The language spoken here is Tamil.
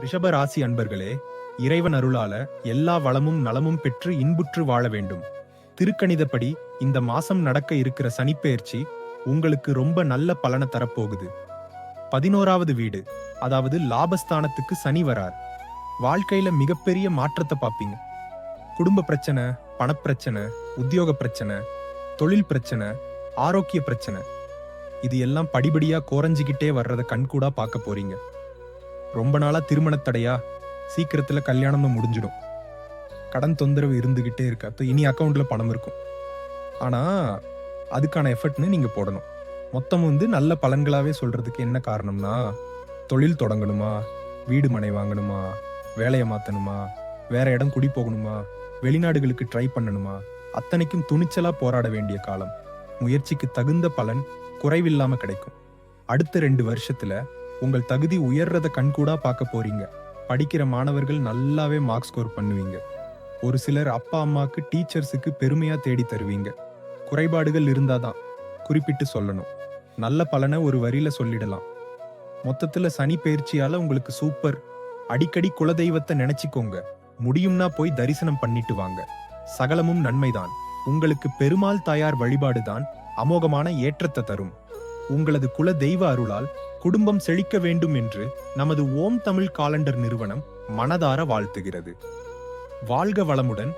ரிஷப ராசி அன்பர்களே, இறைவன் அருளால எல்லா வளமும் நலமும் பெற்று இன்புற்று வாழ வேண்டும். திருக்கணிதப்படி இந்த மாசம் நடக்க இருக்கிற சனிப்பெயர்ச்சி உங்களுக்கு ரொம்ப நல்ல பலனை தரப்போகுது. 11வது வீடு, அதாவது லாபஸ்தானத்துக்கு சனி வரார். வாழ்க்கையில மிகப்பெரிய மாற்றத்தை பார்ப்பீங்க. குடும்ப பிரச்சனை, பணப்பிரச்சனை, உத்தியோக பிரச்சனை, தொழில் பிரச்சனை, ஆரோக்கிய பிரச்சனை, இது எல்லாம் படிபடியா குறைஞ்சிக்கிட்டே வர்றத கண்கூடா பார்க்க போறீங்க. ரொம்ப நாளா திருமண தடையா, சீக்கிரத்துல கல்யாணமும் முடிஞ்சிடும். கடன் தொந்தரவு இருந்துகிட்டே இருக்கு. அப்ப இனி அக்கவுண்ட்ல பணம் இருக்கும். ஆனா அதுக்கான எஃபர்ட்னு நீங்க போடணும். மொத்தம் நல்ல பலன்களாவே சொல்றதுக்கு என்ன காரணம்னா, தொழில் தொடங்கணுமா, வீடு மனை வாங்கணுமா, வேலையை மாத்தணுமா, வேற இடம் குடி போகணுமா, வெளிநாடுகளுக்கு ட்ரை பண்ணணுமா, அத்தனைக்கும் துணிச்சலா போராட வேண்டிய காலம். முயற்சிக்கு தகுந்த பலன் குறைவில்லாம கிடைக்கும். அடுத்த 2 வருஷத்துல உங்கள் தகுதி உயர்றத கண்கூடா பார்க்க போறீங்க. படிக்கிற மாணவர்கள் நல்லாவே மார்க் ஸ்கோர் பண்ணுவீங்க. ஒரு சிலர் அப்பா அம்மாக்கு, டீச்சர்ஸுக்கு பெருமையா தேடி தருவீங்க. குறைபாடுகள் இருந்தாதான் குறிப்பிட்டு சொல்லணும். நல்ல பலனை ஒரு வரியில சொல்லிடலாம். மொத்தத்துல சனி பெயர்ச்சியால உங்களுக்கு சூப்பர். அடிக்கடி குலதெய்வத்தை நினைச்சுக்கோங்க. முடியும்னா போய் தரிசனம் பண்ணிட்டு வாங்க. சகலமும் நன்மைதான். உங்களுக்கு பெருமாள் தாயார் வழிபாடுதான் அமோகமான ஏற்றத்தை தரும். உங்களது குல தெய்வ அருளால் குடும்பம் செழிக்க வேண்டும் என்று நமது ஓம் தமிழ் காலண்டர் நிறுவனம் மனதார வாழ்த்துகிறது. வாழ்க வளமுடன்.